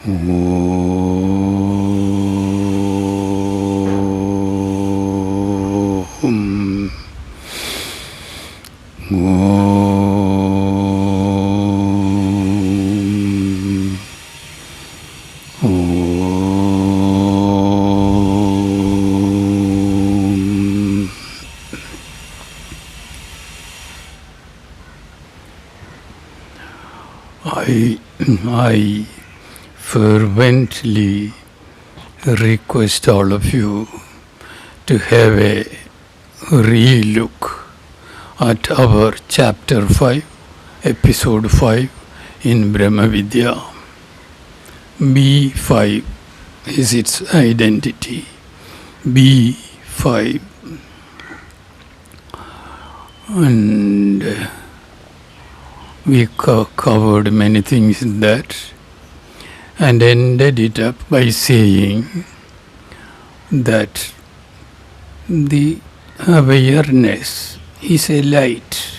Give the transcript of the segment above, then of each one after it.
Om. I fervently request all of you to have a re-look at our chapter 5, episode 5 in Brahmavidya. B5 is its identity. B5. And we covered many things in that and ended it up by saying that the awareness is a light,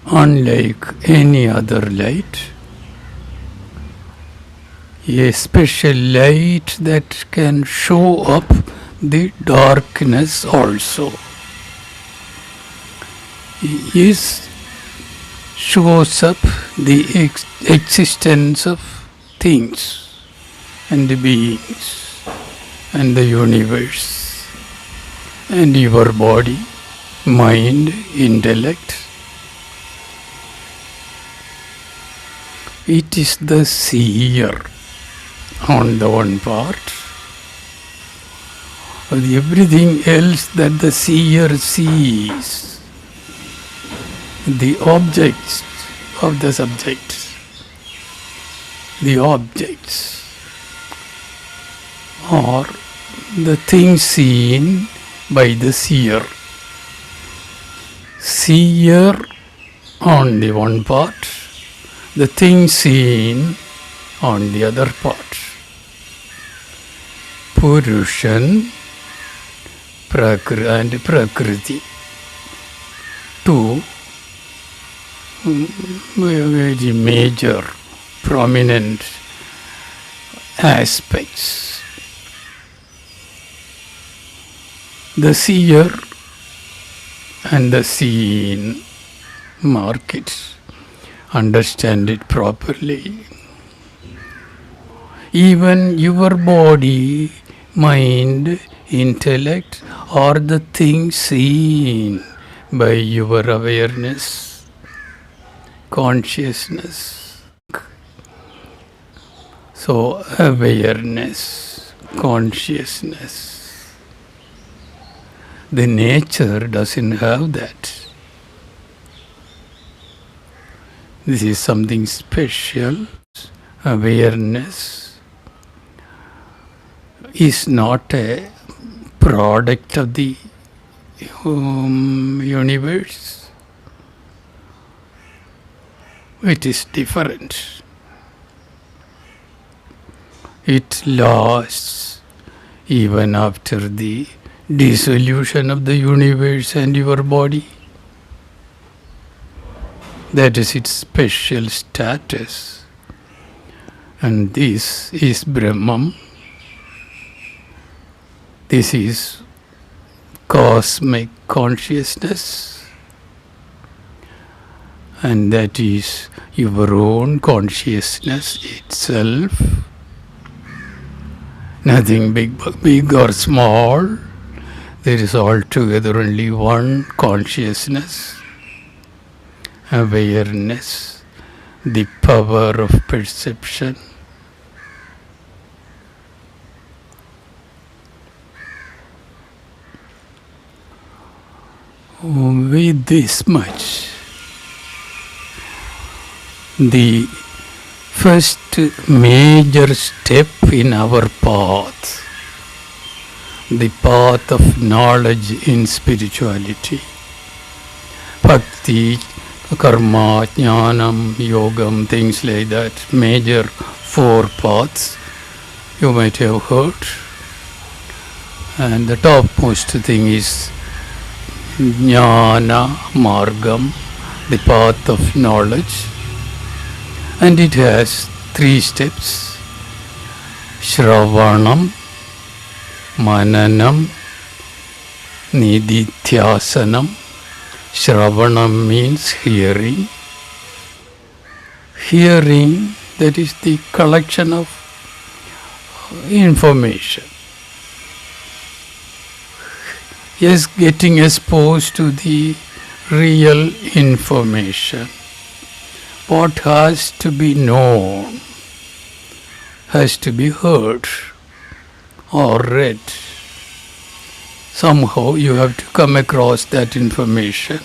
unlike any other light, a special light that can show up the darkness also. Shows up the existence of things and beings and the universe and your body, mind, intellect. It is the seer on the one part. Everything else that the seer sees, the objects of the subject, the objects are the things seen by the seer. Seer on the one part, the thing seen on the other part. Purushan and Prakriti. Two very major, prominent aspects. The seer and the seen. Mark it, understand it properly. Even your body, mind, intellect are the things seen by your awareness, consciousness. So awareness, consciousness. The nature doesn't have that. This is something special. Awareness is not a product of the universe. It is different. It lasts even after the dissolution of the universe and your body. That is its special status. And this is Brahman. This is cosmic consciousness. And that is your own consciousness itself. Nothing big or small. There is altogether only one consciousness. Awareness, the power of perception. With this much, the first major step in our path, the path of knowledge in spirituality, bhakti, karma, jnanam, yogam, things like that, major four paths you might have heard. And the topmost thing is jnana margam, the path of knowledge. And it has 3 steps: Shravanam, Mananam, Nididhyasanam. Shravanam means hearing. Hearing, that is the collection of information. Yes, getting exposed to the real information. What has to be known has to be heard or read. Somehow you have to come across that information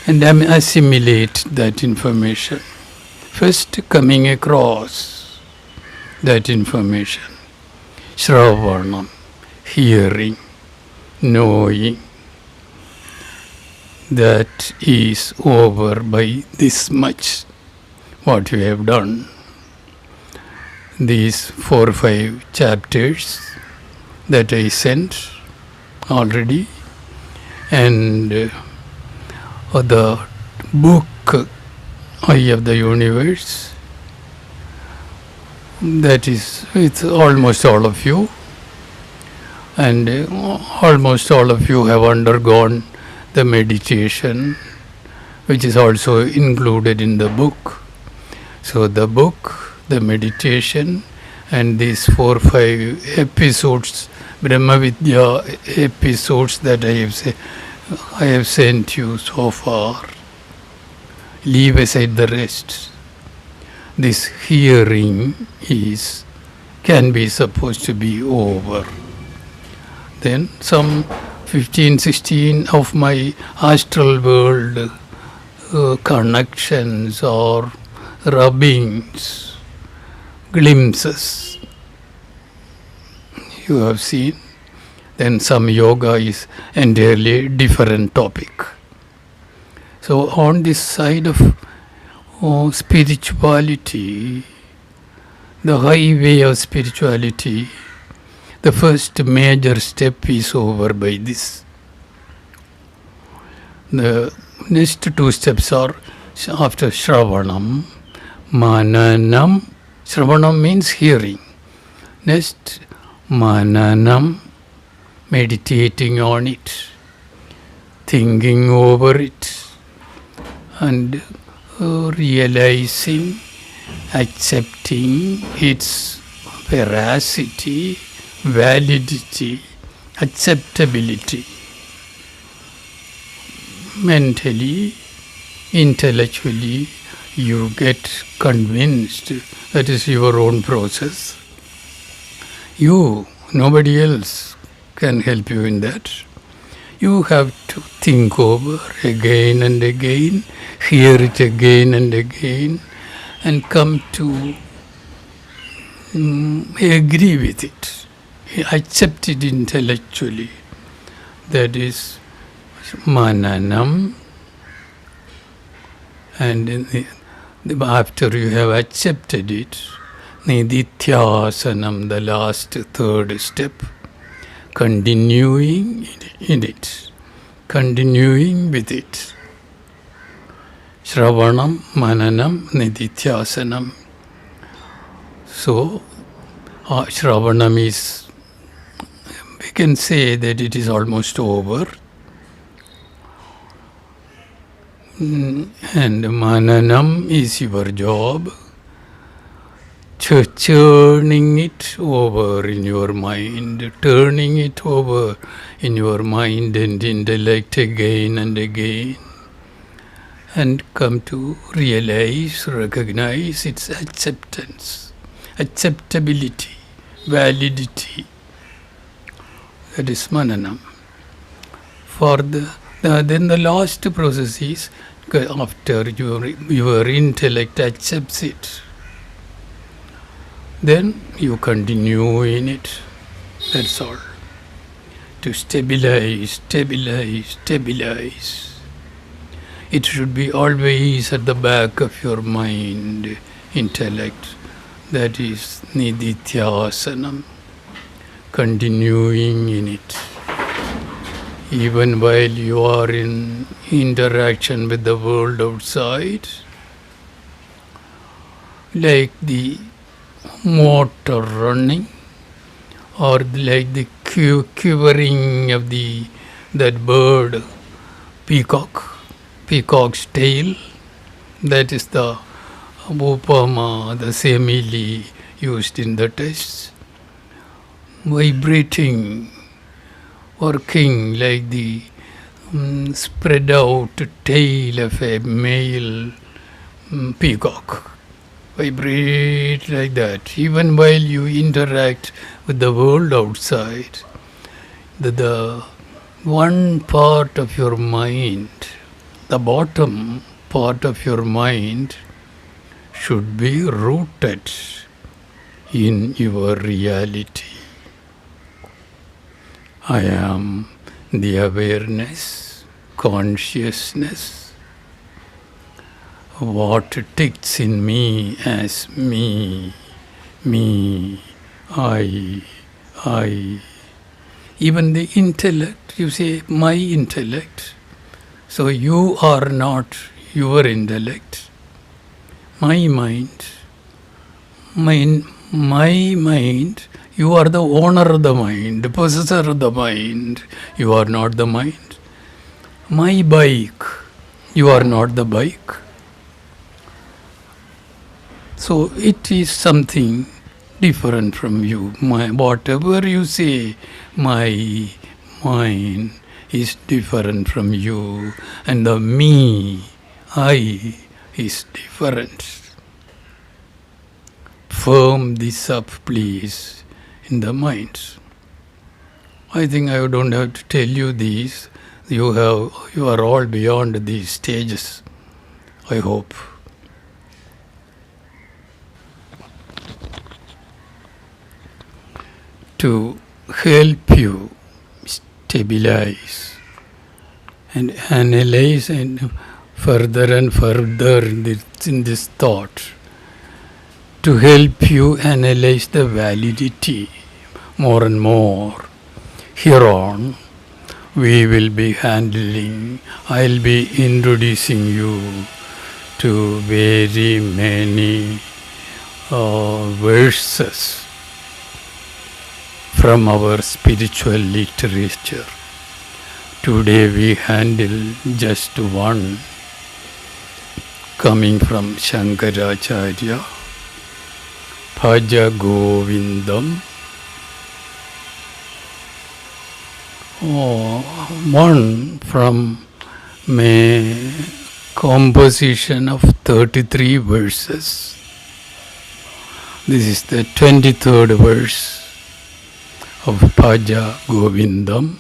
and assimilate that information. First, coming across that information. Shravanam, hearing, knowing. That is over by this much, what we have done. These 4 or 5 chapters that I sent already, and the book Eye of the Universe, that is with almost all of you, and almost all of you have undergone the meditation, which is also included in the book. So the book, the meditation, and these 4 or 5 episodes, Brahmavidya episodes that I have sent you so far. Leave aside the rest. This hearing can be supposed to be over. Then some 15, 16 of my astral world connections or rubbings, glimpses you have seen. Then some yoga is entirely different topic. So on this side of spirituality, the highway of spirituality, the first major step is over by this. The next 2 steps are after Shravanam, Mananam. Shravanam means hearing. Next, Mananam, meditating on it, thinking over it, and realizing, accepting its veracity, validity, acceptability. Mentally, intellectually, you get convinced. That is your own process. Nobody else can help you in that. You have to think over again and again, hear it again and again, and come to agree with it. Accept it intellectually. That is Mananam. And after you have accepted it, Nididhyasanam, the last 3rd step, continuing in it, continuing with it. Shravanam, Mananam, Nididhyasanam. So, Shravanam is, we can say that it is almost over. And Mananam is your job, churning it over in your mind, turning it over in your mind and intellect again and again, and come to realize, recognize its acceptance, acceptability, validity. That is Mananam. Then the last process is after your intellect accepts it, then you continue in it. That's all. To stabilize. It should be always at the back of your mind, intellect. That is Nididhyasanam. Continuing in it. Even while you are in interaction with the world outside, like the motor running, or like the quivering of that bird, peacock's tail. That is the upama, the simile used in the text. Vibrating, working like the spread out tail of a male peacock. Vibrate like that. Even while you interact with the world outside, the one part of your mind, the bottom part of your mind, should be rooted in your reality. I am the awareness, consciousness, what ticks in me as me, I. Even the intellect, you say, my intellect. So you are not your intellect. My mind, my mind, you are the owner of the mind, the possessor of the mind. You are not the mind. My bike, you are not the bike. So it is something different from you. Whatever you say, my mind is different from you, and the me, I, is different. Firm this up, please, in the mind. I think I don't have to tell you these. You are all beyond these stages, I hope. To help you stabilize and analyze and further in this thought, to help you analyze the validity more and more. Here on, I'll be introducing you to very many verses from our spiritual literature. Today we handle just one, coming from Shankaracharya, Bhaja Govindam. One from a composition of 33 verses. This is the 23rd verse of Bhaja Govindam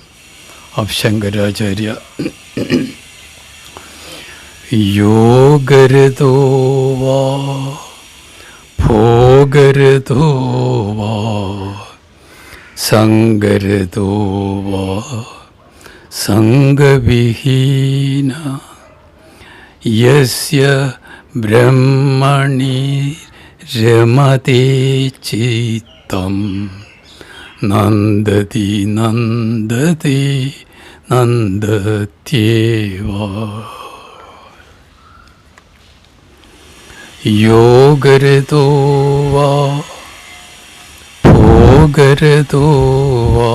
of Shankaracharya. Yogarito va, bhogarito va, sangarito va, sangavihina, yasya Brahmani ramatae chittham. Nandathi-eva. Yogarito va, bhogarito va,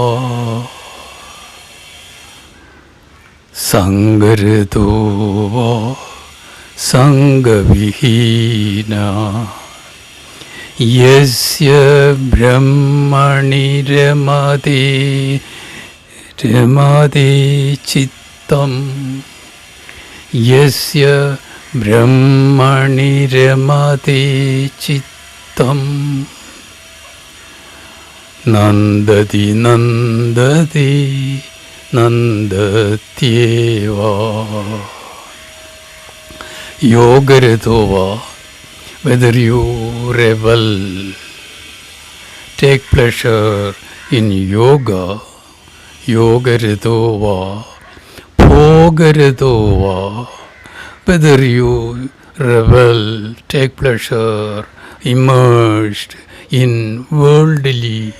sangarito va, sangavihina, yasya Brahmani ramatae chittham. Yasya Brahmani ramatae chittham. Nandathi-eva. Yogarito, whether you revel, take pleasure in yoga, yogarito, bhogarito, whether you revel, take pleasure, immersed in worldly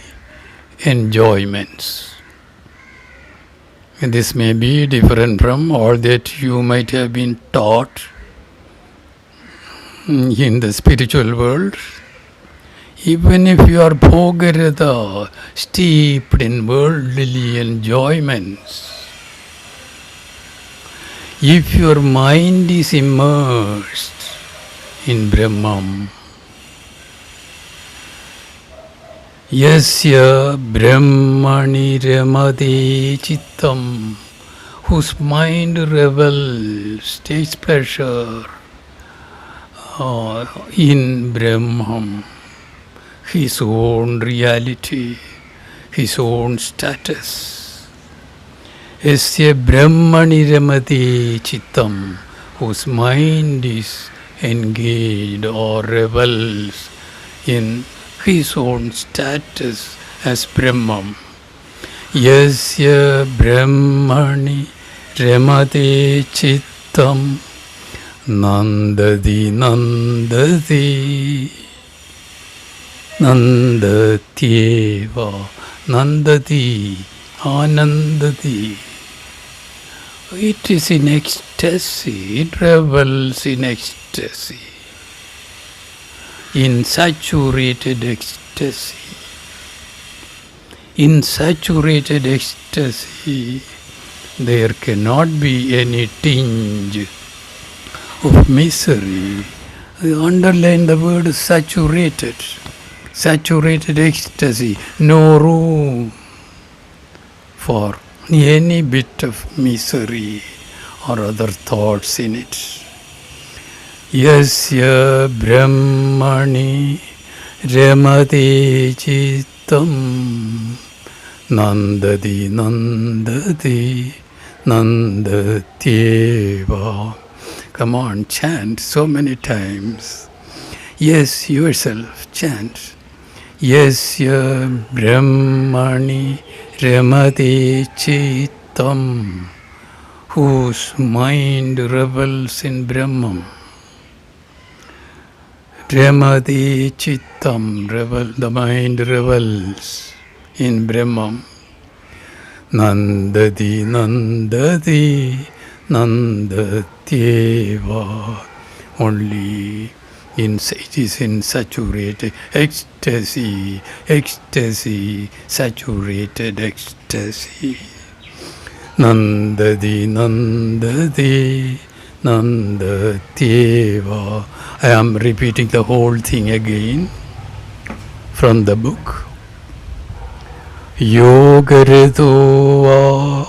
enjoyments. And this may be different from all that you might have been taught in the spiritual world, even if you are bhogarata, steeped in worldly enjoyments, if your mind is immersed in Brahman, yasya Brahmani ramatae chittham, whose mind revels, takes pleasure in Brahman, his own reality, his own status. Yasya Brahmani ramatae chittham, whose mind is engaged or revels in his own status as Brahman. Yasya Brahmani ramatae chittham nandathi-eva, nandathi, anandati. It is in ecstasy, it revels in ecstasy, in saturated ecstasy. In saturated ecstasy, there cannot be any tinge of misery. I underline the word saturated. Saturated ecstasy, no room for any bit of misery or other thoughts in it. Yasya Brahmani ramatae chittham nandathi-eva. Come on, chant so many times. Yes, yourself, chant. Yasya Brahmani ramatae chittham, whose mind revels in Brahman. Ramatae chittham, the mind revels in Brahman. nandathi-eva. Only it is in saturated ecstasy, saturated ecstasy. nandathi-eva. I am repeating the whole thing again from the book. Yogarito va,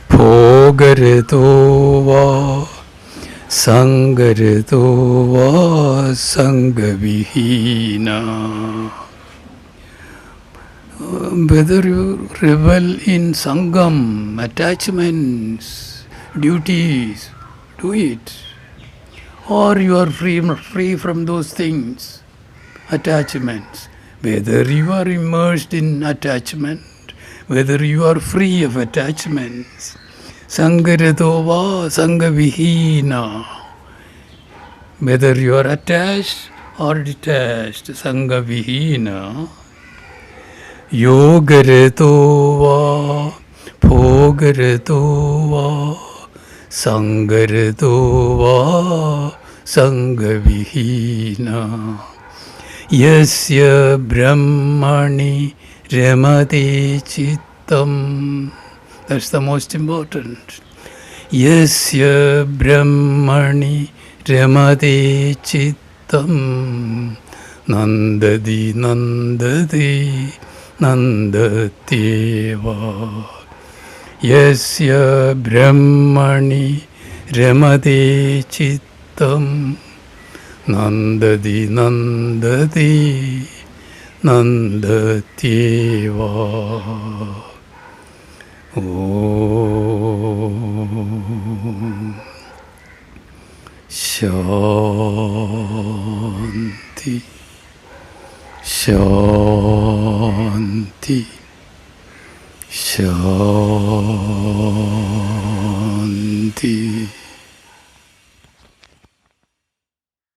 bhogarito va, sangarito va, sangavihina. Whether you revel in sangam, attachments, duties, do it. Or you are free from those things, attachments. Whether you are immersed in attachment, whether you are free of attachments, sangarito va, sangavihina. Whether you are attached or detached, sangavihina. Yogarito va, bhogarito va, sangarito va, sangavihina. Yasya Brahmani ramatae chittham. That's the most important. Yasya Brahmani ramatae chittham nandathi-eva. Yasya Brahmani ramatae chittham nandathi-eva. Om Shanti, Shanti, Shanti.